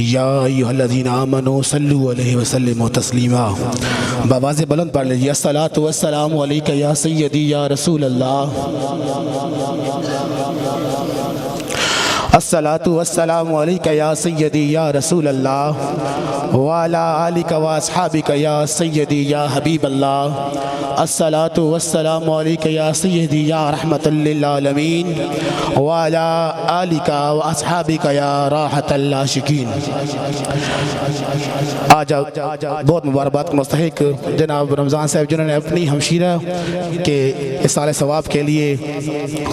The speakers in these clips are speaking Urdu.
یا ایھا الذین آمنوا صلوا علیہ وسلموا تسلیما۔ بآواز بلند پڑھ لیجیے، الصلاۃ والسلام علیک یا سیدی یا رسول اللہ، الصلاۃ والسلام علیک یا سیدی یا رسول اللہ، وعلی آلک واصحابک یا سیدی یا حبیب اللہ، الصلاۃ والسلام علیک یا سیدی یا رحمۃ للعالمین، وعلی آلک واصحابک یا راحۃ العاشقین۔ آج بہت مبارکباد کا مستحق جناب رمضان صاحب جنہوں نے اپنی ہمشیرہ کے اصالہ ثواب کے لیے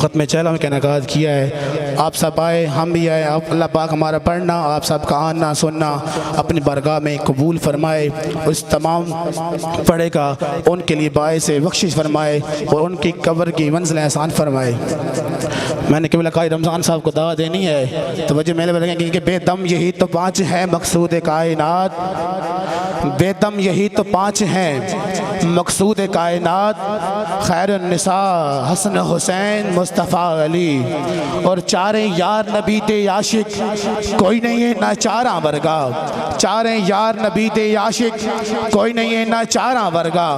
ختم چہلم کا انعقاد کیا ہے۔ آپ سب آئے، ہم بھی آئے، اللہ پاک ہمارا پڑھنا، آپ سب کا آنا سننا اپنی بارگاہ میں قبول فرمائے، اس تمام پڑھے کا ان کے لیے باعث بخشش فرمائے اور ان کی قبر کی منزل احسان فرمائے۔ میں نے قبلہ قائد رمضان صاحب کو دعوت دینی ہے، توجہ میرے بلیں گے کہ بے دم یہی تو پانچ ہیں مقصود کائنات، بے دم یہی تو پانچ ہیں مقصود کائنات، خیر النساء حسن حسین مصطفیٰ علی، اور چاریں یار نبی تے عاشق کوئی نہیں ہے نہ چاراں ورگا، چاریں یار نبی تے عاشق کوئی نہیں ہے نہ چاراں ورگا،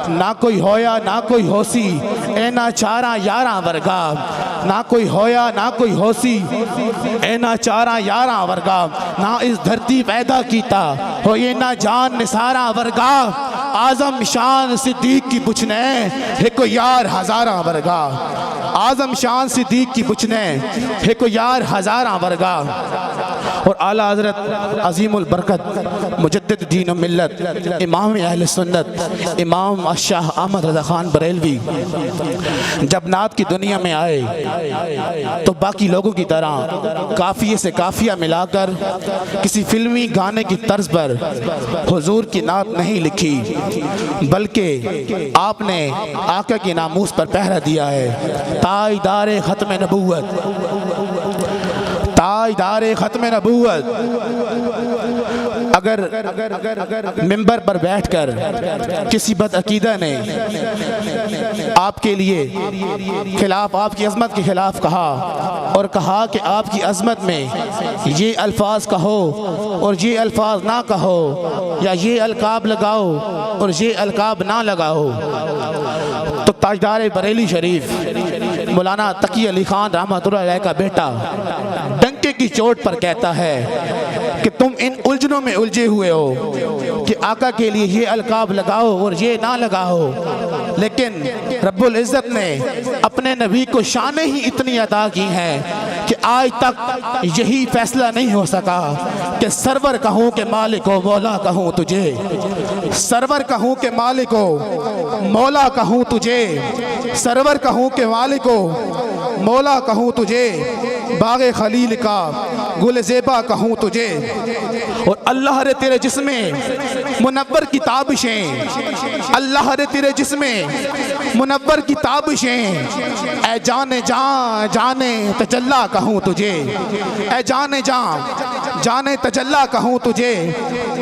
نہ کوئی ہویا نہ کوئی ہوسی اے نہ چاراں یاراں ورگا، نہ کوئی ہویا نہ کوئی ہوسی اے نہ چاراں یاراں ورگا، نہ اس دھرتی پیدا کیتا ہوئے نہ جان نثاراں ورگا، اعظم شان صدیق کی پچھنے ایک یار ہزاراں ورگا، اعظم شان صدیق کی پچھنے ایک یار ہزاراں ورگا۔ اور اعلیٰ حضرت عظیم البرکت مجدد دین و ملت امام اہل سنت امام شاہ احمد رضا خان بریلوی جب نعت کی دنیا میں آئے تو باقی لوگوں کی طرح قافیے سے قافیہ ملا کر کسی فلمی گانے کی طرز پر حضور کی نعت نہیں لکھی، بلکہ آپ نے آقا کی ناموس پر پہرا دیا ہے۔ تاجدار ختم نبوت، تاجدار ختم نبوت اگر ممبر پر بیٹھ کر کسی بد عقیدہ نے آپ کے لیے خلاف، آپ کی عظمت کے خلاف کہا اور کہا کہ آپ کی عظمت میں یہ الفاظ کہو اور یہ الفاظ نہ کہو، یا یہ القاب لگاؤ اور یہ القاب نہ لگاؤ، تو تاجدار بریلی شریف مولانا تقی علی خان رحمۃ اللہ علیہ کا بیٹا ڈنکے کی چوٹ پر کہتا ہے کہ تم ان الجھنوں میں الجھے ہوئے ہو کہ آقا کے لیے یہ القاب لگاؤ اور یہ نہ لگاؤ، لیکن رب العزت نے اپنے نبی کو شانیں ہی اتنی عطا کی ہیں کہ آج تک یہی فیصلہ نہیں ہو سکا کہ سرور کہوں کہ مالک و مولا کہوں تجھے، سرور کہوں کہ مالک و مولا کہوں تجھے، سرور کہوں کہ مالک و مولا کہوں تجھے، باغ خلیل کا گل زیبا کہوں تجھے، اور اللہ رے تیرے جسم میں منور کی تابشیں، اللہ رے تیرے جسم میں منور کی تابشیں، اے جان جان جانے تجلا کہوں تجھے، اے جان جان جانے تجلا کہوں تجھے،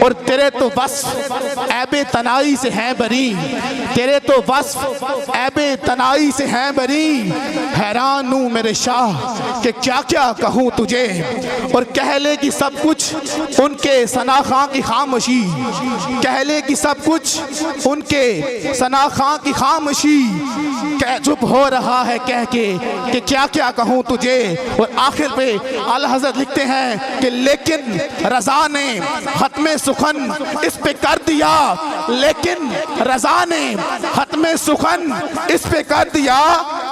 اور تیرے تو وصف عیب تنائی سے ہیں بری، تیرے تو وصف عیب تنائی سے ہیں بری، حیران ہوں میرے شاہ کہ کیا کیا کہوں تجھے، اور کہہ لے کہ سب کچھ ان کے ثنا خاں کی خاموشی، کہہ لے کہ سب کچھ ان کے ثنا خاں کی خاموشی، چپ ہو رہا ہے کہہ کے کہ کیا کیا کہوں تجھے، اور آخر پہ اعلیٰ حضرت لکھتے ہیں کہ لیکن رضا نے ختم سخن اس پہ کر دیا، لیکن رضا نے ختم سخن اس پہ کر دیا،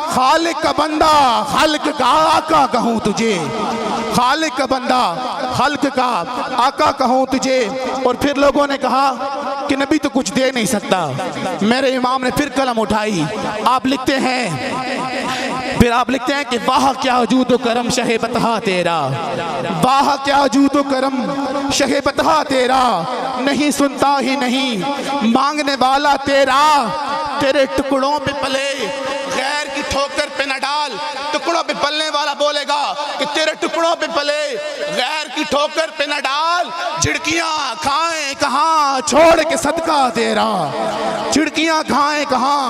خالق کا بندہ خالق کا آقا کہوں تجھے، خالق کا بندہ خالق کا آقا کہوں تجھے۔ اور پھر لوگوں نے کہا کہ نبی تو کچھ دے نہیں سکتا، میرے امام نے پھر قلم اٹھائی، آپ لکھتے ہیں، پھر آپ لکھتے ہیں کہ واہ کیا جود و کرم شہ بتہا تیرا، واہ کیا جود و کرم شہ بتہا تیرا، نہیں سنتا ہی نہیں مانگنے والا تیرا، تیرے ٹکڑوں پہ پلے غیر کی ٹھوکر پہ نہ ڈال تو ٹکڑوں پہ پلنے والا بولے گا کہ تیرے ٹکڑوں پہ پلے، غیر کی ٹھوکر پہ نہ ڈال، جھڑکیاں کھائیں کہاں چھوڑ کے صدقہ تیرا، جھڑکیاں کھائیں کہاں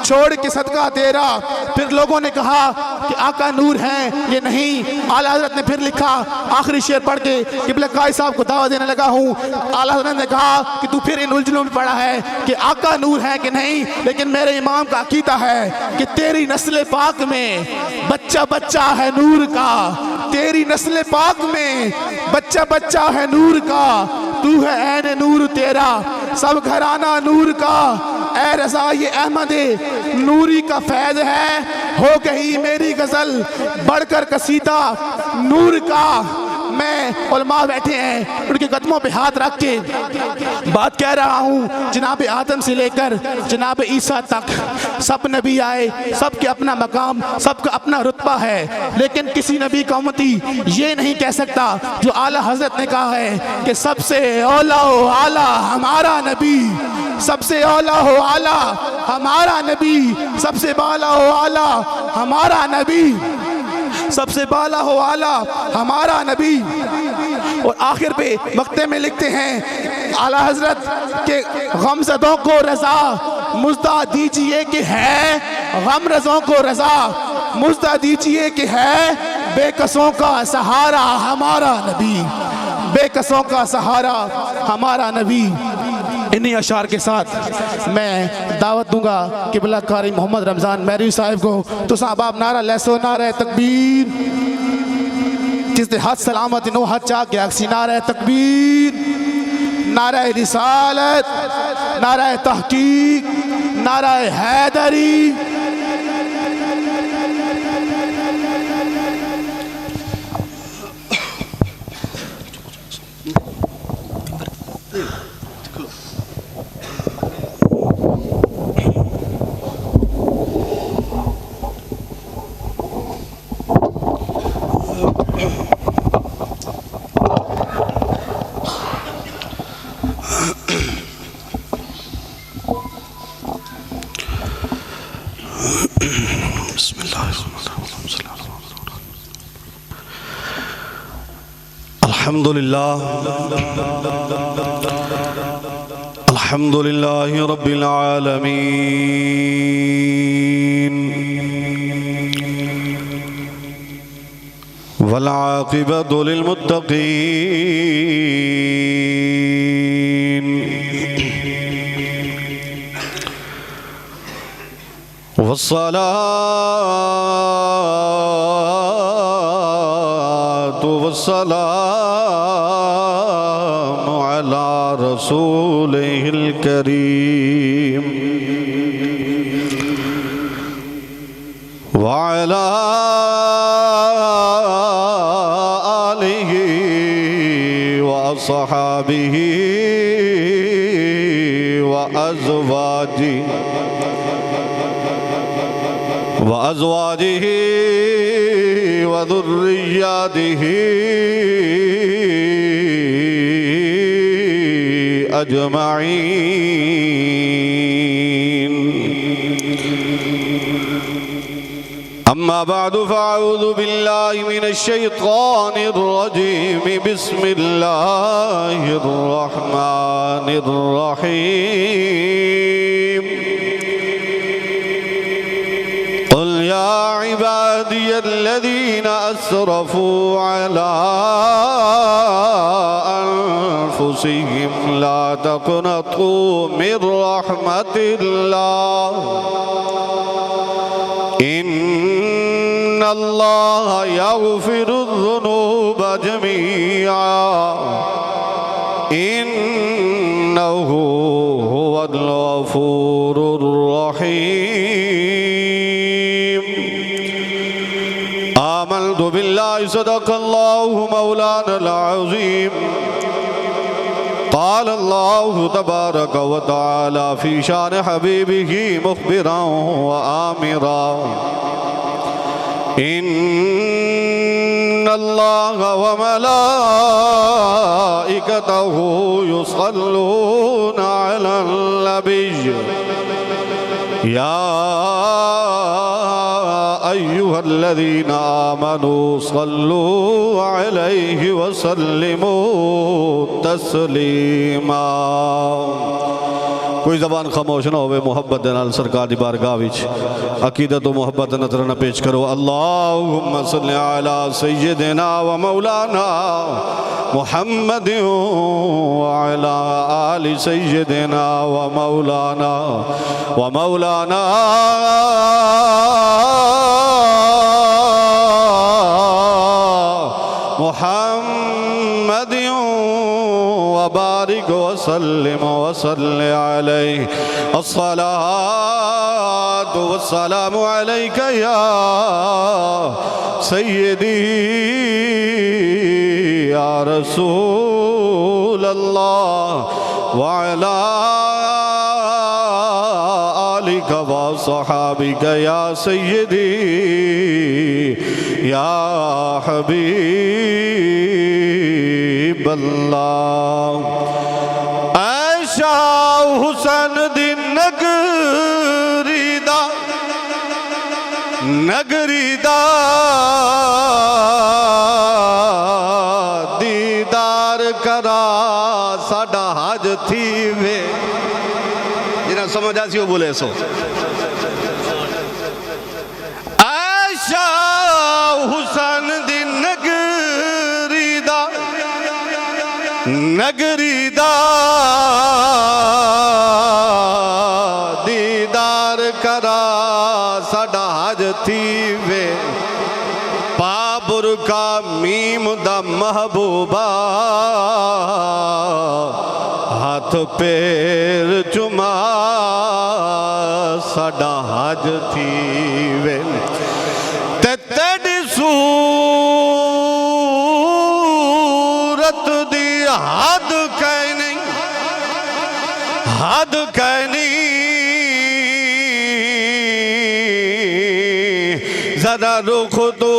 چھوڑ کے صدقہ تیرا۔ پھر لوگوں نے کہا کہ آقا نور ہیں، یہ نہیں۔ اعلیٰ حضرت نے پھر لکھا آخری شعر پڑھ کے، قبلہ قائد صاحب کو دعوت دینے لگا ہوں۔ اعلیٰ حضرت نے کہا کہ تو پھر ان الجھنوں میں پڑا ہے کہ آقا نور ہے کہ نہیں، لیکن میرے امام کا عقیدہ ہے کہ تیری نسل پاک میں بچہ بچہ ہے نور کا، تیری نسل پاک میں بچہ بچہ ہے نور کا، تو ہے عین نور تیرا، سب گھرانہ نور کا، اے رضا یہ احمد نوری کا فیض ہے، ہو کہیں میری غزل بڑھ کر قصیدہ نور کا۔ میں علماء بیٹھے ہیں، ان کے قدموں پہ ہاتھ رکھ کے بات کہہ رہا ہوں، جناب آدم سے لے کر جناب عیسیٰ تک سب نبی آئے، سب کے اپنا مقام، سب کا اپنا رتبہ ہے، لیکن کسی نبی کا امتی یہ نہیں کہہ سکتا جو اعلیٰ حضرت نے کہا ہے کہ سب سے اولیٰ و اعلیٰ ہمارا نبی، سب سے اولیٰ و اعلیٰ ہمارا نبی، سب سے بالا و اعلیٰ ہمارا نبی، سب سے بالا ہو اعلیٰ ہمارا نبی۔ اور آخر پہ مقطع میں لکھتے ہیں اعلیٰ حضرت کے غمزدوں کو رضا مزدہ دیجئے کہ ہے، غم رزوں کو رضا مزدہ دیجئے کہ ہے، بے کسوں کا سہارا ہمارا نبی، بے کسوں کا سہارا ہمارا نبی۔ انہی اشعار کے ساتھ میں دعوت دوں گا قبلہ قاری محمد رمضان مہروی صاحب کو۔ تو صاحب آپ نعرہ لہسو، نعرہ تکبیر، جس دے ہاتھ سلامت نو ہاتھ چاہ کے اکسی، نعرہ تکبیر، نعرہ رسالت، نعرہ تحقیق، نعرہ حیدری۔ بسم اللہ الحمد للہ رب العالمین، والعاقبۃ للمتقین، والصلاة والسلام على رسوله الكريم وعلى آله وأصحابه وأزواجه وذرياته أجمعين، أما بعد فأعوذ بالله من الشيطان الرجيم، بسم الله الرحمن الرحيم، قل يا عبادي الذين أسرفوا على أنفسهم لا تقنطوا من رحمة الله، إن الله يغفر الذنوب جميعا، إنه هو الغفور الرحيم، آمنت بالله صدق الله مولانا العظيم، قال الله تبارك وتعالى في شان حبيبه مخبرا وآمرا، إن الله وملائكته يصلون على النبي، يا أيها أيها الذين آمنوا صلوا عليه وسلموا تسلیما. کوئی زبان خاموش نہ ہوئے، محبت دے نال سرکار دی بارگاہ وچ عقیدت و محبت نظرانہ پیش کرو. اللہم صلی علی سیدنا و مولانا محمد وعلی آل سیدنا و مولانا محمد وبارک وسلم وصلی علیہ. الصلاة والسلام علیک یا سیدی یا رسول اللہ وعلی آلک وصحابک یا سیدی یا حبیب اللہ. اے شاہ حسین دی نگری دا دیدار کرا ساڈا حج تھی وے. جنہاں سمجھ آسی ہو بولے سو. اے شاہ حسین دی نگری دا دیدار کرا ساڈا حج تھی وے. پابر کا میم دا محبوبہ ہاتھ پیر چما ساڈا حج تھی وے. تے تیری صورت دی حد کہنی ذرا رخ تو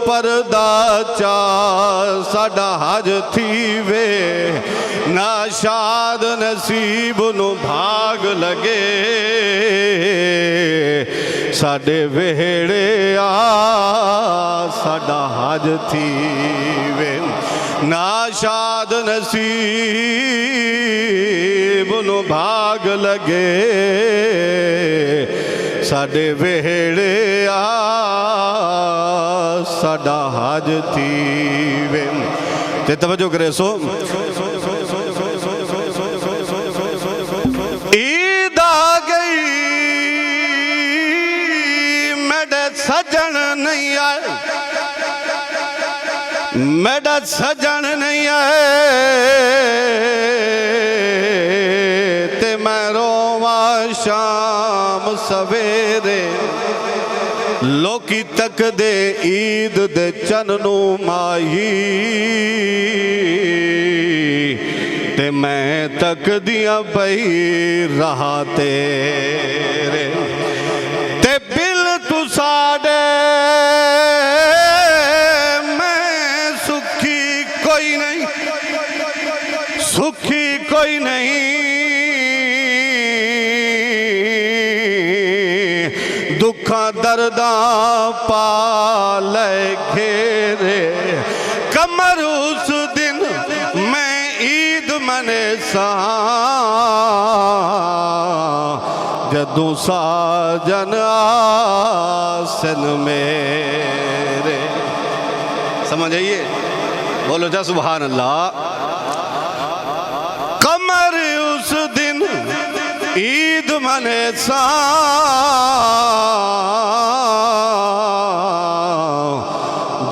پردہ چا ساڈا حج تھی وے. ناشاد نصیب نو بھاگ لگے ساڈے ویڑے آ ساڈا حج تھی وے. ناشاد نصیب نو بھاگ لگے ساڈے ویڑے آ ساڈا حج تھی وے. تے توجہ کرے سو. عید آ گئی میرے سجن نہیں آئے، میرا سجن نہیں آئے تے میں رواں شام سویرے. لوکی تک دے عید دے چننو مائی تے میں تک دیا پئی رہا تیرے. تے بل تو ساڑے سکھی کوئی نہیں، دکھاں درداں پالے گھیرے. کمر اس دن میں عید منے ساں جدوں ساجن آسن میرے. سمجھ آئیے؟ بولو جا سبحان اللہ. کمر اس دن عید منے ساں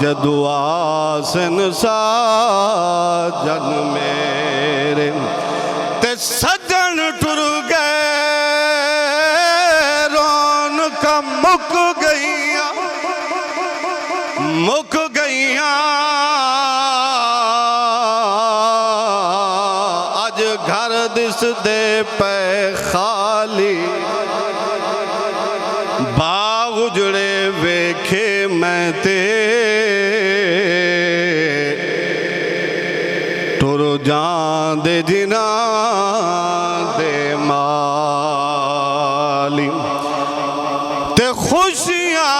جدو آسن ساجن میرے. تے سجن ٹر گئے رونق مک گئیاں گھر دس دے پہ خالی. باغ اجڑے ویکھے میں تے ٹر جان دے جنان دے مالی. تے خوشیاں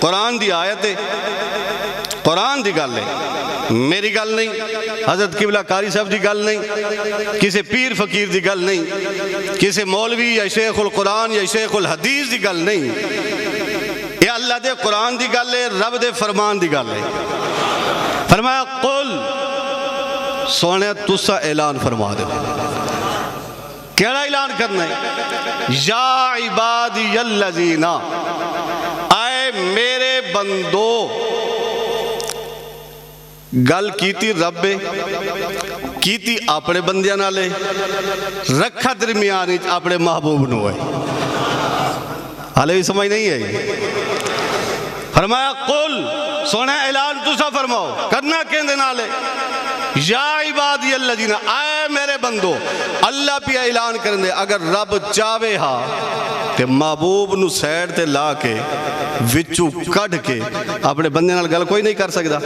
قرآن دی آیت ہے، قرآن دی گل ہے، میری گل نہیں، حضرت قبلہ قاری صاحب دی گل نہیں، کسی پیر فقیر دی گل نہیں، کسی مولوی یا شیخ القرآن یا شیخ الحدیث دی گل نہیں، یہ اللہ دے قرآن دی گل ہے، رب دے فرمان دی گل ہے۔ فرمایا قل، سونے تسا اعلان فرما دے، کیڑا اعلان کرنا ہے؟ یا عبادی الذین، اے میرے بندو، گل کیتی رب کیتی اپنے بندیاں نالے، رکھا درمیانی اپنے محبوب نو ہے، حالے بھی سمجھ نہیں ہے۔ فرمایا قل، سونا اعلان تسا فرماؤ، کرنا کہندے نالے، یا عبادی الذین، اے میرے بندو، اللہ پہ اعلان کرنے اگر رب چاہے ہا کہ محبوب نو سیڈ تے لا کے وچو کڑھ کے اپنے بندے نال گل کوئی نہیں کر سکتا؟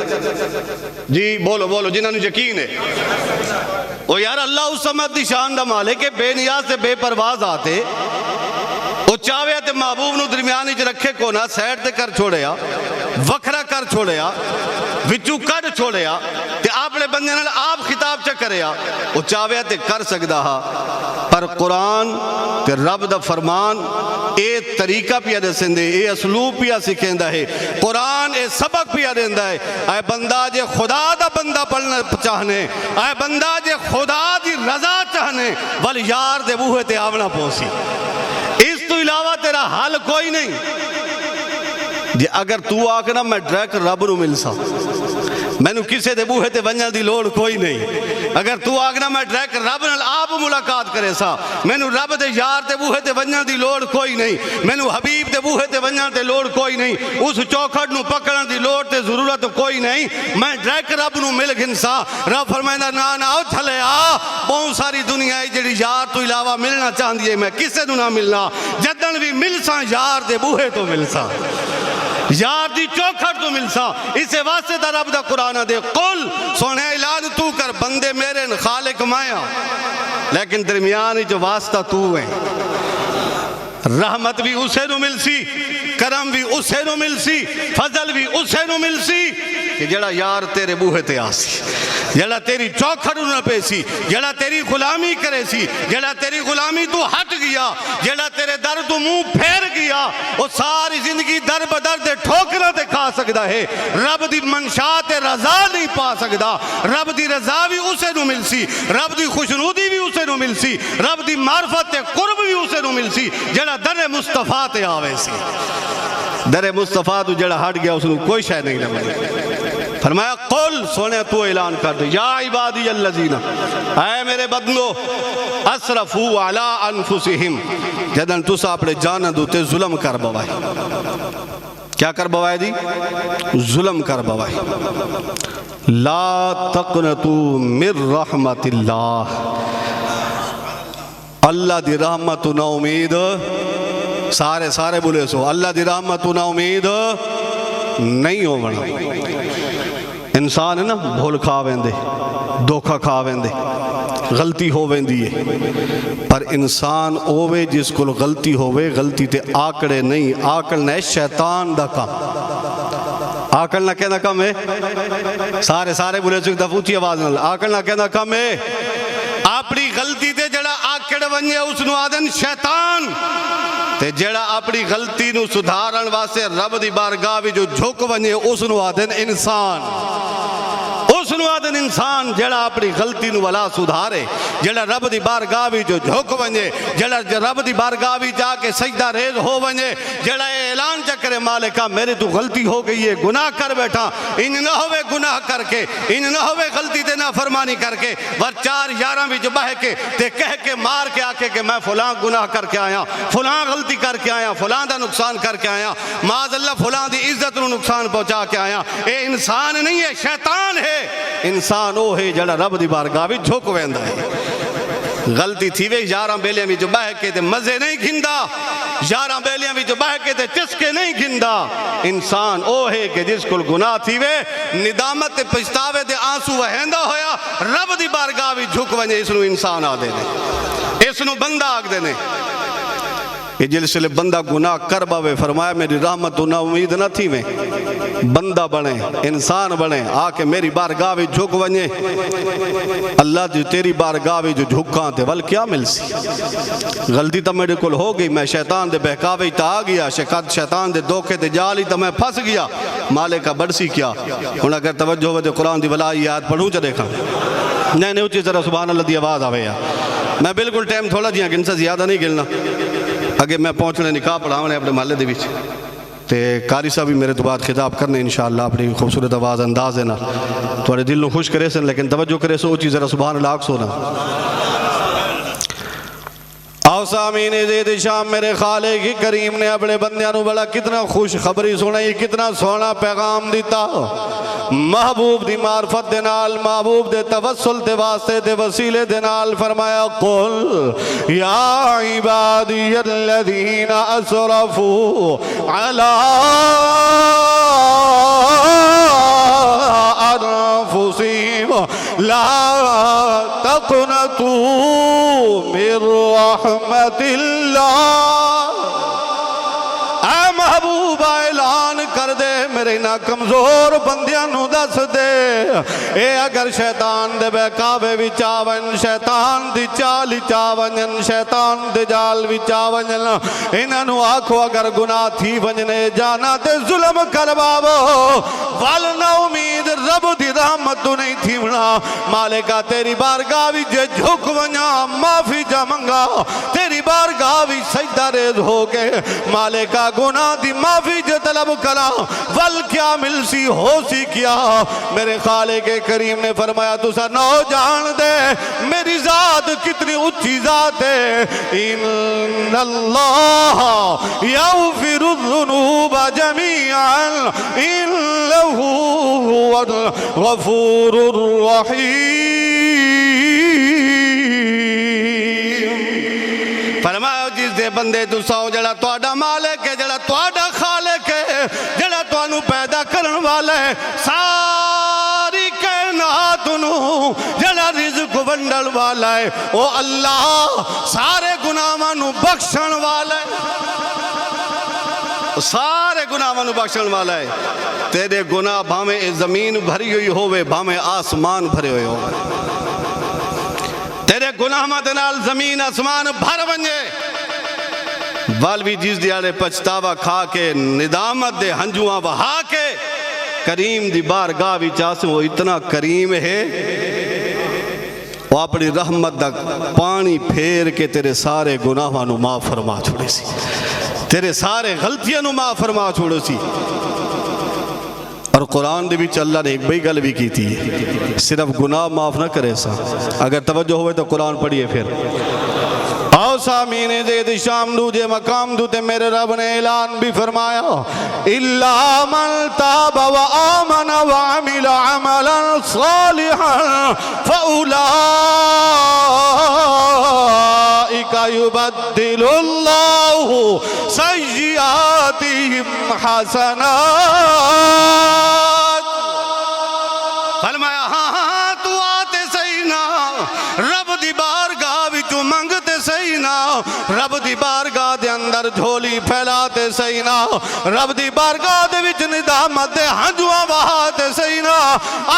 جی بولو بولو جنہاں نو یقین ہے۔ او یار اللہ اس سمت دی شان دا مالک ہے، بے نیاز سے بے پرواز آتے، وہ چاہے تے محبوب نو درمیانی چ رکھے کو نہ، سیڈ تے کر چھوڑیا، وکھرا کر چھوڑیا، وچو کڑھ چھوڑیا، تے اپنے بندے نال آپ خطاب چا کریا، وہ چاہے تے کر سکدا ہا، پر قرآن تے رب دا فرمان اے طریقہ پیا دسندے، اے اسلوب پیا سکھیندا ہے، قرآن اے سبق پیا دیندا ہے، اے بندہ جے خدا دا بندہ پڑھنا چاہنے، اے بندہ جے خدا دی رضا چاہنے، ول یار دے بوہے تے آونا پوسی، اس تو علاوہ تیرا حل کوئی نہیں۔ جی اگر تو آکنا میں ڈریک رب نو مل سا، میں نو کسے دے بوہے تے ونجل دی لوڑ کوئی نہیں، اگر تو آکنا میں ڈریک رب نال آپ ملاقات کرے سا، میں نو رب دے یار تے بوہے تے ونجل دی لوڑ کوئی نہیں، میں نو حبیب تے بوہے تے ونجل تے لوڑ کوئی نہیں، اس چوکھٹ نو پکڑن دی لوڑ تے ضرورت کوئی نہیں، میں ڈریک رب نو مل گھنسا۔ رب فرمائندہ نا او تھلے آ، بہت ساری دنیا ہے جڑی یار تو علاوہ ملنا چاہندی ہے، میں کسے نو نہ ملنا، جدن بھی ملسا یار دے بوہے تو ملسا، یار دی چوکھٹ تو ملسا، اسے واسطے دا رب دا قرآن دے قل، سونے اعلان تو کر بندے میرے خالق مایا، لیکن درمیانی جو واسطہ تو ہے، رحمت بھی اسے نو ملسی، کرم بھی اسے نو ملسی، فضل بھی اسے نو ملسی کہ جڑا یار تیرے بوہے تے آسی، جڑا تیری چوکھٹ نہ پیسی، جڑا تیری غلامی کرے سی، جڑا تیری غلامی تو ہٹ گیا، جڑا تیرے در تو منہ پھیر گیا، وہ ساری زندگی در بدر دے ٹھوکرہ تے کھا سکتا ہے، رب دی منشاء تے رضا نہیں پا سکتا، رب دی رضا بھی اسے نو ملسی، رب دی خوشنودی بھی اسے نو ملسی، رب دی معرفت تے قرب بھی اسے نو ملسی، جڑا در مصطفیٰ تے آوے سی، در مصطفیٰ تو جڑا ہٹ گیا اس نے کوئی شے نہیں نہ۔ فرمایا قل، سونے تو اعلان کر دے، یا عبادی الذین، اے میرے بندو، اسرفوا علی انفسہم، جدن تسا اپنے جانا دوتے ظلم کر بوائے، کیا کر بوائے دی؟ ظلم کر بوائے۔ لا تقنطوا من رحمت اللہ، اللہ دی رحمت نا امید، سارے بولے سو، اللہ دی رحمت نا امید نہیں ہو بنا۔ انسان ہے نا بھول کھا ویندے، دھوکہ کھا ویندے، غلطی ہو ویندی ہے، پر انسان ہووے جس کو غلطی ہووے، غلطی تے آکڑے نہیں، آکڑ نہ شیطان دا کام، آکڑ نہ کہنا کم ہے، سارے بولے سو ایک دفعہ اونچی آواز نہ، آکڑ نہ کہنا کم ہے، اپنی غلطی تے جڑا آکڑ ونجے اس نو آدن شیطان، تے جڑا اپنی غلطی نو سدھارن واسطے رب دی بارگاہ وچ جو جھک ونجے اس نو آدن انسان، اس نو آدن انسان جڑا اپنی غلطی نو ولا سدھارے، جڑا رب دی بارگاہ وچ جو جھک ونجے، جڑا رب دی بارگاہ وچ جا کے سجدہ ریز ہو ونجے، جڑا اعلان چکرے مالکہ میرے تو غلطی ہو گئی ہے، گناہ کر بیٹھا، ان نہ ہوئے گناہ کر کے، ان نہ ہوئے غلطی تے نافرمانی کر کے، ور چار یاراں وچ بہ کے تے کہہ کے مار کے آکے کہ میں فلاں گناہ کر کے آیا، فلاں غلطی کر کے آیا، فلاں دا نقصان کر کے آیا، معاذ اللہ فلاں دی عزت نو نقصان پہنچا کے آیا، اے انسان نہیں ہے، شیطان ہے، انسان وہ ہے جڑا رب دی بارگاہ وچ جھک ویندا ہے۔ غلطی تھی وے یاراں بیلیاں وچ بہ کے تے مزے نہیں گھندا، یاراں بیلیاں وچ بہ کے تے چسکے نہیں گھندا، انسان او ہے کہ جس کو گناہ تھی وے ندامت تے پچھتاوے تے آنسو وہیندا ہویا رب دی بارگاہ وچ جھک ونجے، اس نو انسان آ دے نے، اس نو بندہ آکھ دے نے۔ یہ جس لئے بندہ گناہ کر باوے فرمایا میری رحمت نہ امید نہ تھی میں بندہ بنے انسان بنے آکے میری بارگاہ بھی جھک ونجے اللہ جو تیری بارگاہ بھی جو جھکاں تے ول کیا مل سی غلطی تا میرے کل ہو گئی میں شیطان دے بہکاوے تا آ گیا شیطان دے دھوکے تے جالی تا میں پھنس گیا مالک کا بڑسی کیا انہاں اگر توجہ ہوئے تے قرآن دی ولائی آیت پڑھوں چا دیکھا نہیں اچھی طرح سبحان اللہ دی آواز آوے یا میں بالکل ٹائم تھوڑا جیاں کہ ان سے زیادہ نہیں گلنا اگر میں پہنچنے نکاح پڑھاونے اپنے محلے دے وچ تے قاری صاحب بھی میرے تو بعد خطاب کرنے انشاءاللہ اپنی خوبصورت آواز انداز دینا تھوڑے دل نو خوش کرے سن لیکن توجہ کرے سو اچھی ذرا سبحان اللہ سونا آؤ سامین زید شام میرے خالق کریم نے اپنے بندیاں نو بڑا کتنا خوش خبری سنائی کتنا سونا پیغام دیتا محبوب دی معرفت دے نال محبوب دے توسل دے واسطے دے وسیلے دے نال فرمایا قل یا عبادی الذین اسرفوا علی انفسهم لا تقنطوا من رحمت اللہ اے محبوب اعلان کر دے میرے نا کمزور بندیاں نو دس دے اے اگر شیطان دے بہکاوے وچ آون شیطان دی چال وچ آون شیطان دے جال وچ آون انہاں نو آکھو اگر گناہ تھی ونجنے جانا تے ظلم کرواو ول نہ امید رب دی رحمت تو نہیں تھی ونا مالکا تیری بارگاہ وچ جھک ونجا معافی جا منگا تیری بارگاہ وچ سجدہ ریز ہو کے مالکا گناہ دی معافی جو طلب کرا ول کیا مل سی ہو سی کیا میرے خالق کریم نے فرمایا تو سا نو جان دے میری ذات کتنی اچھی ذات ہے ان اللہ یغفر الذنوب جمیعا انہو هو الغفور الرحیم فرمایا جس دے بندے تو سو جڑا توڑا مالک ہے جڑا توڑا خالق ہے جڑا توانو پیدا کرن والا ہے ساری کائنات نو جڑا رزق ونڈل والا ہے او اللہ سارے گناہاں نو بخشن والا ہے سارے گناہاں نو بخشن والا ہے تیرے گناہ بھامیں زمین بھری ہوئی ہوئے بھامیں آسمان بھرے ہوئے ہوئے تیرے گناہ مدنال زمین آسمان بھر ونجے والوی جیز دیارے پچھتاوا کھا کے ندامت دے ہنجوان وہا کے کریم دی بارگاہ بھی چاہتے وہ اتنا کریم ہے وہ اپنی رحمت دا پانی پھیر کے تیرے سارے گناہاں نو معاف فرما چھوڑے سی تیرے سارے غلطیاں نو معاف فرما چھوڑے سی اور قرآن دے بھی اللہ نے ایک بئی گل بھی کی تھی صرف گناہ معاف نہ کرے سا اگر توجہ ہوئے تو قرآن پڑھئے پھر آؤ سامین زید شام دو جے مقام دو تے میرے رب نے اعلان بھی فرمایا إِلَّا مَنْ تَابَ وَآمَنَ وَعَمِلَ عَمَلًا صَالِحًا فَأُولَئِكَ يُبَدِّلُ اللَّهُ سَيِّئَاتِهِمْ حَسَنَاتٍ فرمایا ہاں تو آتے صحیح نا رب دی بارگاہ وچوں منگتے صحیح نا رب دی بارگاہ دے اندر جھولی پھیلاتے صحیح نا رب دی بارگاہ دے وچ ندامت دے ہنجواں بہاتے صحیح نا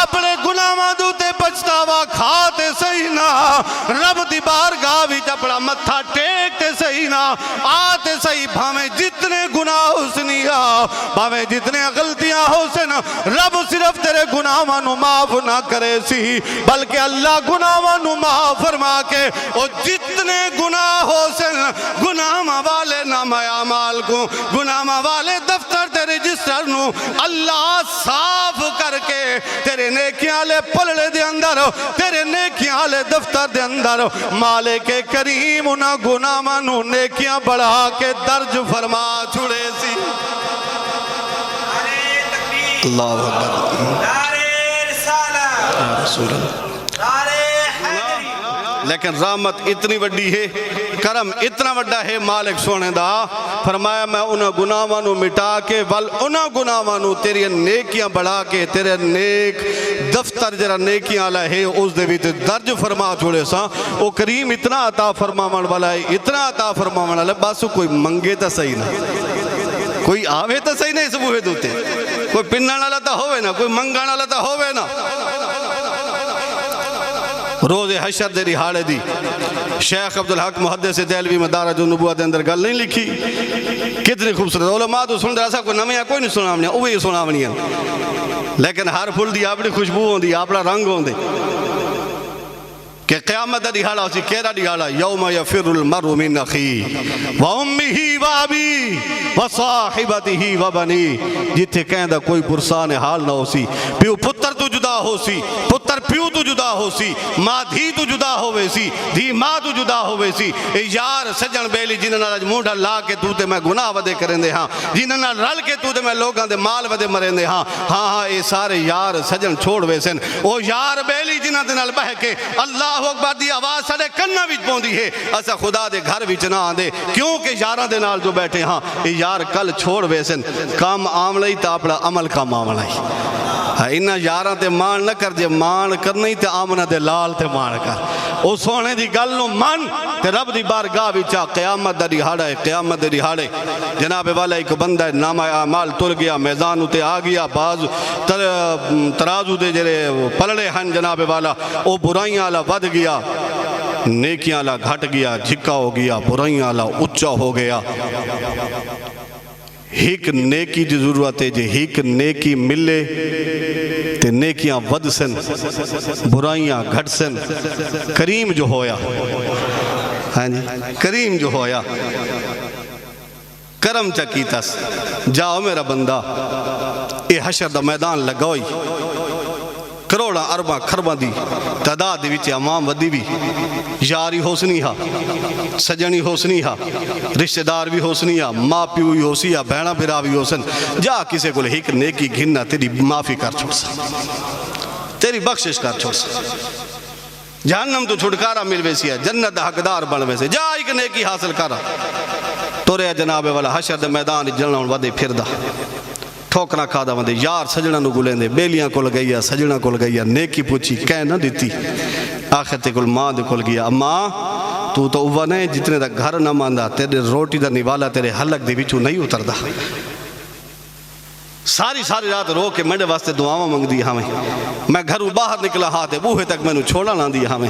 اپنے گناہاں دوتے پچھتاوا کھاتے صحیح نا رب دی بارگاہ وچ اپنا متھا ٹیکتے صحیح نا آتے صحیح بھامیں جتنے گناہ حسنیاں بھامیں جتنے غلطیاں حسن رب صرف تیرے گناہاں نو معاف نہ کرے سی بلکہ اللہ گناہاں نو معاف فرما کے اور جتنے گناہ حسن گناہ والے نام اعمال کو گناہ والے دفتر تیرے رجسٹر نو اللہ صاف کر کے تیرے نیکیاں لے پلڑے دے اندر تیرے نیکیاں لے دفتر دے اندر مالک کریم انہا گناہ نو نیکیاں بڑھا کے درج فرما چھوڑے سی اللہ اکبر رسول اللہ لیکن رحمت اتنی وڈی ہے کرم اتنا وڈا ہے مالک سونے دا فرمایا میں انہاں گناہاں نو مٹا کے ول انہاں گناہاں نو تیری نیکیاں بڑھا کے تیرے نیک دفتر جرا نیکیاں والا ہے اس دے وچ درج فرما چھوڑے سا او کریم اتنا عطا فرماون والا ہے اتنا عطا فرماون والا بس کوئی منگے تا صحیح نہ کوئی آوے تا صحیح نہیں سبوہے دوتے کوئی پنن والا تا ہوئے نا کوئی منگن والا تا ہوئے نا روز حشر دے رہاڑے دی شیخ عبدالحق محدث دہلوی مدارج النبوۃ دے اندر گل نہیں لکھی کتنی خوبصورت علماء تو سن رہا سا کوئی نمیاں کوئی نہیں سناونی اوہی سناونی لیکن ہر پھول دی اپنی خوشبو ہوندی اپنا رنگ ہوندے کہ قیامت دا دہاڑا اسی کیڑا دہاڑا یوم یفر المرء من اخیہ وامہ وابی وصاحبتہ وبنی جتھے کہندا کوئی پرسان حال نہ ہوسی پیو پتر تو جدا ہوسی پتر پیو تو جدا ہوسی ماں دھی تو جدا ہوئے سی دھی ماں تو جدا ہوئے سی اے یار سجن بیلی جنہاں نال مونڈا لا کے تو تے میں گناہ ودے کرندے ہاں جنہاں نال رل کے تو تے میں لوگاں دے مال ودے مرندے ہاں ہاں اے سارے یار سجن چھوڑ وے سن او یار بیلی جنہاں دے نال بہ کے اللہ اکبر دی آواز ساڈے کناں وچ پوندی ہے اسا خدا دے گھر وچ نہ آندے کیونکہ یاراں دے نال جو بیٹھے ہاں اے یار کل چھوڑ وے سن کام آملئی تا اپنا عمل کام آملئی انہاں یاراں تے مان نہ کر جے مان کرنی تے آمنہ دے لال تے مان کر او سونے دی گل نو من تے رب دی بارگاہ وچ قیامت دا دہاڑا ہے قیامت دے دہاڑے جناب والا ایک بندہ نامہ اعمال تل گیا میدان تے آ گیا باز ترازو دے جڑے پلڑے ہن جناب والا او برائیاں والا ود گیا نیکیاں والا گھٹ گیا جھکا ہو گیا برائیاں والا اونچا ہو گیا ایک نیکی دی ضرورت ہے جے ایک نیکی ملے تے نیکیاں ود سن برائیاں گھٹ سن کریم جو ہویا ہاں جی کریم جو ہویا کرم چکیتس جاؤ میرا بندہ اے حشر دا میدان لگوئی کروڑا اربا خربا دی تعداد دی وچ عوام ودی بھی یاری حسنی ہا سجنی حسنی ہا رشتہ دار بھی حسنی ہا ماں پیو بھی حسنی ہا بہنا بھرا بھی حسن جا کسے کو ایک نیکی گھننا تیری معافی کر چھوڑ سا تیری بخشش کر چھوڑ سا جہنم تو چھڑکارا مل ویسی ہے جنت حقدار بن ویسے جا ایک نیکی حاصل کرا تو رہا جناب والا حشر دے میدان جلنا ودے پھر دا ٹھوکنا کھادا وندے یار سجنہ نو گلیں دے بیلیاں کول گئیا سجنہ کول گئیا نیکی پوچھی کہہ نہ دیتی آخر تے کول ماں دے کول گیا ماں تو اوہ نہیں جتنے دا گھر نہ ماندا تیرے روٹی دا نوالا تیرے حلق دے وچوں نہیں اتر دا ساری رات رو کے میرے واسطے دعاواں منگ دی ہمیں میں گھروں باہر نکلا ہاتھے بوہے تک میں نے چھوڑا نہ دی ہمیں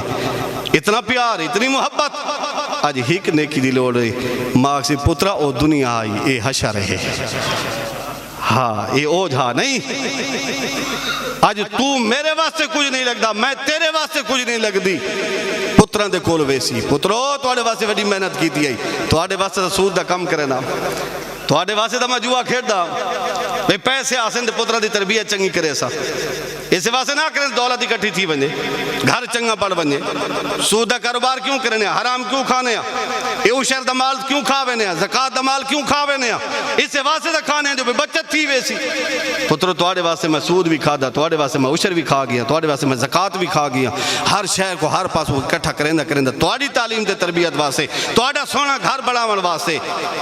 اتنا پیار اتنی محبت آج ہیک نیکی دی لوڑ رہی ماں سے پترا او دنیا آئی اے حشر ہے ہاں اے اوجھ ہاں نہیں آج تو میرے واسطے کچھ نہیں لگ دا میں تیرے واسطے کچھ نہیں لگ دی پتران دے کول ویسی پترو توڑے واسطے وڈی محنت کی دی آئی توڑے واسطے دا سود دا کم کرے نا توڑے واسطے دا میں جوا کھیڑ دا بھئی پیسے آسن دے پتران دی تربیت چنگی کرے سا اسے واسطے نہ کریں دولت اکٹھی تھی بنجے گھر چنگا پڑ بنجے سود دا کاروبار کیوں کرنے ہیں حرام کیوں کھانے ہیں ایو شہر دا مال کیوں کھاوے ہیں زکاة دا مال کیوں کھاوے ہیں اسے واسطے دا کھانے ہیں جو بچت تھی ویسی پترو توڑے واسطے میں سود بھی کھا دا توڑے واسطے میں عشر بھی کھا گیا توڑے واسطے میں زکاة بھی کھا گیا ہر شہر کو ہر پاس وہ اکٹھا کریں دا توڑی تعلیم دے تربیت واسطے توڑا سونا گھر بڑھاون واسطے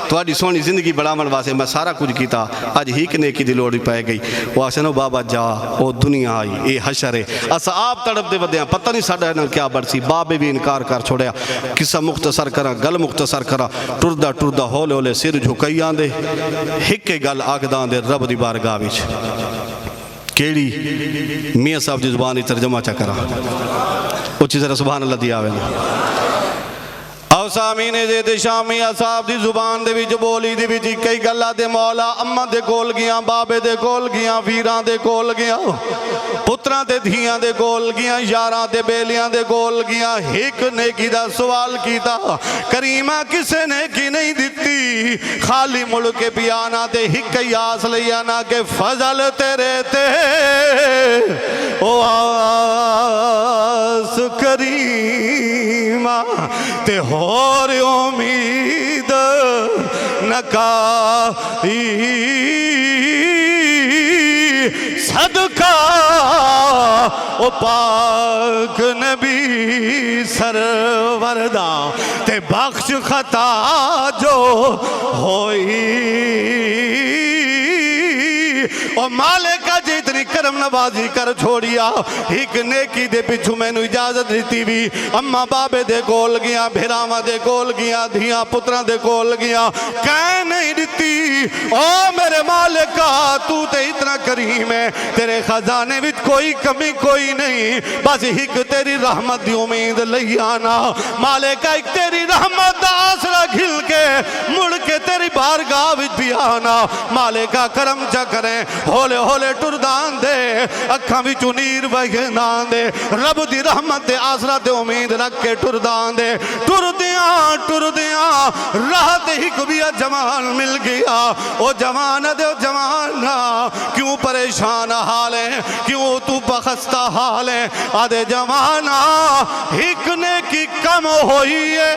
توڑی سونی زندگی بڑھاون واسطے میں سارا کچھ کیتا آج ہی کنے کی دلوڑی پائے گئی وہ آسنو بابا جا او دنیا آئی اے حشر ہے اسا آپ تڑپ دے ودیاں پتہ نہیں ساڑھا ہے کیا برسی بابے بھی انکار کر چھوڑیا کسا مختصر کرا گل مختصر کرا ٹردہ ہولے ہولے سر جھکائیاں دے ہکے گل آگدان دے رب دی بارگاہ وچ کیڑی میاں صاحب دی زبانی ترجمہ چا کرا اچھی ذرا سبحان اللہ دی آوے نا او سامین زید شامی اصحاب دی زبان دے وچ بولی دی وچ کئی گلا دے مولا اماں دے کول گیاں بابے دے کول گیاں ویراں دے کول گیاں پتراں دے دھیاں دے کول گیاں یاراں دے بیلیاں دے کول گیاں ایک نیکی دا سوال کیتا کریمہ کسے نیکی نہیں دیتی خالی ملک پیانا تے ہک یاس لیانا کہ فضل تیرے تے او آس کریمہ تے اور امید نکائی صدقہ او پاک نبی سرورداں تے بخش خطا جو ہوئی او مالکہ جتنی کرم نوازی کر چھوڑیا ایک نیکی دے پچھو میں نے اجازت دیتی بھی اماں بابے دے کول گیا بھیراما دے کول گیا دھیاں پترہ دے کول گیا کہہ نہیں دیتی او میرے مالکہ تو تے اتنا کریم ہے تیرے خزانے وچ کوئی کمی کوئی نہیں بس ایک تیری رحمت دی امید لئی آنا مالکہ ایک تیری رحمت دا آسرا گھل کے مڑ کے تیری بارگاہ وچ بھی آنا مالکہ کرم جا کریں ہولے ہولے ٹردان دے اکھاں وچ نیر وگنان دے رب دی رحمت دے آسرا دے امید رکھ کے ٹردان دے ٹردیاں راہ دے ہی کبھیا جوان مل گیا او جوان دے او جوان کیوں پریشان حال ہے کیوں تو بخستہ حال ہے آدھے جوانا ہک نے کی کم ہوئی ہے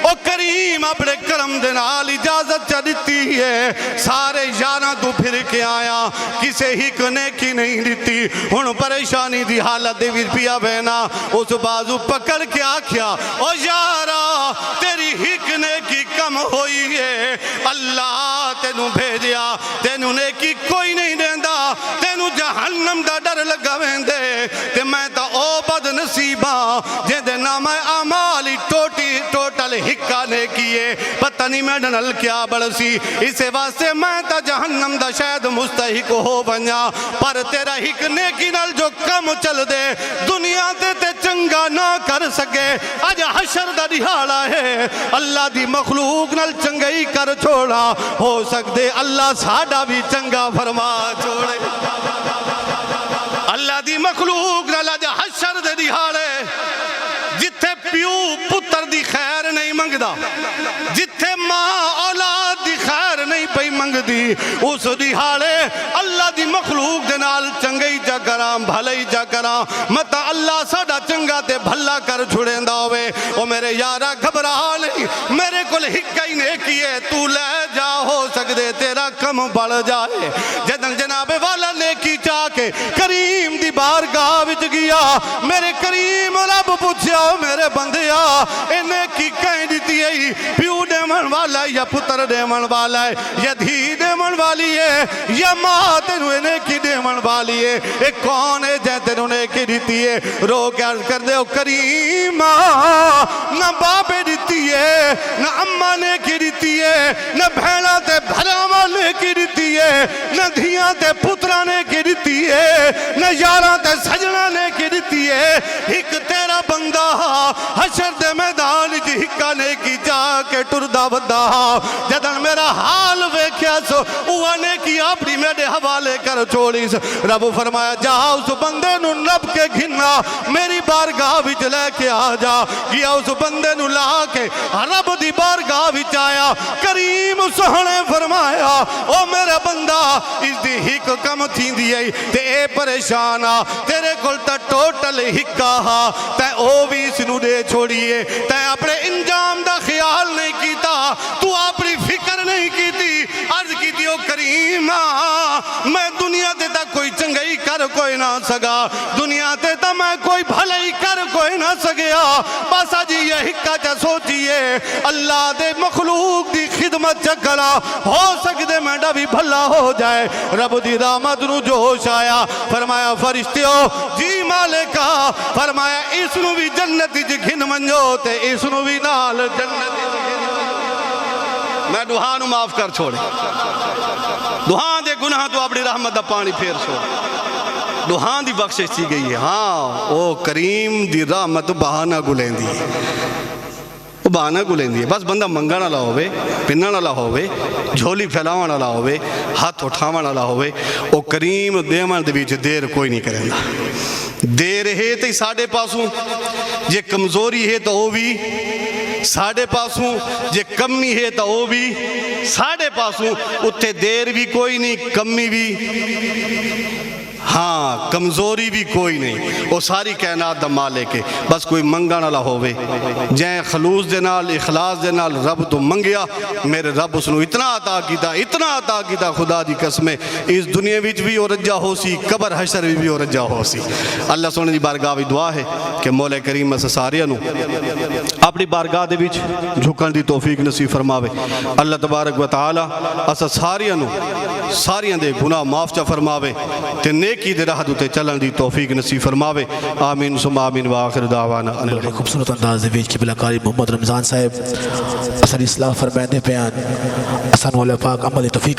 او کریم اپنے کرم دنال اجازت چاہتی ہے سارے یاراں تو پھر کے آیا کسے ہک نیکی نہیں دیتی ہن پریشانی دی حالت دے وچ پیا بہنا اس بازو پکڑ کے آکھیا او یارا تیری ہک نیکی کم ہوئی ہے اللہ تینوں بھیجیا تینوں نیکی کوئی نہیں دیندا تینوں جہنم دا ڈر لگا ویندے تے میں تا او بد نصیباں جے دے نام اعمال ٹوٹل ہکا نے کیے پتہ نہیں میں ڈنل کیا بڑسی اسے واسطے میں تا جہنم دا شاید مستحق ہو بنیا پر تیرا ہک نیکی نال جو کم چل دے دنیا تے چنگا نہ کر سکے آج حشر دا دہاڑا ہے اللہ دی مخلوق نال چنگائی کر چھوڑا ہو سکتے اللہ ساڈا بھی چنگا فرما چھوڑے اللہ دی مخلوق نال آج حشر دے دہاڑے جتھے پیو پتر دی خیر نہیں منگدا جتھے ماں اولاد دی خیر نہیں پئی منگدی اس دہاڑے اللہ دی مخلوق دے نال چنگئی جا کراں بھلائی جا کراں متا اللہ ساڈا چنگا تے بھلا کر چھڑیندا ہوئے او میرے یارا گھبرا نہیں میرے کول ہکائی نیکی ہے تو لے جا ہو سکدے تیرا کم بڑھ جائے جدن جناب والا نیکی چاہ کے کریم دی بارگاہ وچ گیا میرے کریم رب پوچھیا میرے بندیا انہیں کی کہیں دیتی ہے پیو دیمن والا ہے یا پتر دیمن والا ہے یا دھی دیمن والی ہے یا ماں تینوں انہیں کی دیمن والی ہے ایک کون ہے جہاں تینوں انہیں کی دیتی ہے رو کے عرض کر دے او کریم نہ باپے دیتی ہے نہ اماں نے کی دیتی ہے نہ بھیڑا تے بھراما نے کی دیتی ہے نہ دھیاں تے پترہ نے کی دیتی ہے نہ یاراں تے سجنہ نے کی دیتی ہے ایک تیرا بندہ حشر دے میدان جی ہکانے کی جا کے ٹردہ بندہ جدن میرا حال ویکھیا سو اوانے کی اپنی میرے حوالے کر چھوڑی سو رب فرمایا جا اس بندے نو نب کے گھننا میری بارگاہ وچ لے کے آ جا گیا اس بندے نو لا کے رب دی بارگاہ وچ آیا کریم سہنے فرمایا او میرا بندہ اس دی ہک کم تھی دیئی تے اے پریشانا تیرے کل تا ٹوٹل ہکا تے او بھی اس نو دے چھوڑیے تے اپنے انجام دا خیال نہیں کیتا تو اپنی فکر نہیں کیتی عرض کیتی او کریم میں دنیا تے تا کوئی چنگئی کر کوئی نہ سگا دنیا تے تا میں کوئی بھلائی کر کوئی نہ سگیا بس آجی یہ ہکا چا سوچیے اللہ دے مخلوق دی خدمت چکلا ہو سکتے میں ڈا بھی بھلا ہو جائے رب دی رحمت نو جوش آیا فرمایا فرشتیو جی مالکا فرمایا اس نو بھی جنتی جی گھن منجو تے اس نو بھی نال جنتی جی گھن میں دعانو معاف کر چھوڑے دعان دے گناہ تو اپنی رحمت دا پانی پھیر چھوڑے دعان دی بخشش تھی گئی ہے ہاں او کریم دی رحمت بہانہ گلین دی وہ بہانہ گلین دی بس بندہ منگا نہ ہوئے پنہ نہ ہوئے جھولی پھیلاوہ نہ ہوئے ہاتھ اٹھاوہ نہ ہوئے او کریم دیمان دے بیچ دیر کوئی نہیں کریں دا دیر ہے تے ساڑھے پاسوں جے کمزوری ہے تو وہ بھی ساڑھے پاسوں جے کمی ہے تو وہ بھی ساڑھے پاسوں اتھے دیر بھی کوئی نہیں کمی بھی ہاں کمزوری بھی کوئی نہیں وہ ساری کائنات دا مالک ہے بس کوئی منگا نہ ہوئے جائیں خلوص دے نال اخلاص دے نال رب تو منگیا میرے رب اس نو اتنا عطا کیتا خدا دی قسم اس دنیا وچ بھی اور رجا ہو سی قبر حشر بھی اور رجا ہو سی اللہ سونے دی بارگاہ بھی دعا ہے کہ مولا کریم سے ساریاں نو اپنی بارگاہ دے وچ جھکن دی توفیق نصیب فرماوے اللہ تبارک و تعالی اسا ساریاں دے گناہ معاف چا فرماوے تے نیکی دے راہ تے چلن دی توفیق نصیب فرماوے آمین ثم آمین وآخر دعوانا ان بڑے خوبصورت انداز دے وچ قبلہ کاری محمد رمضان صاحب اثر اصلاح فرمائندے پیان اسان مولا پاک عمل توفیق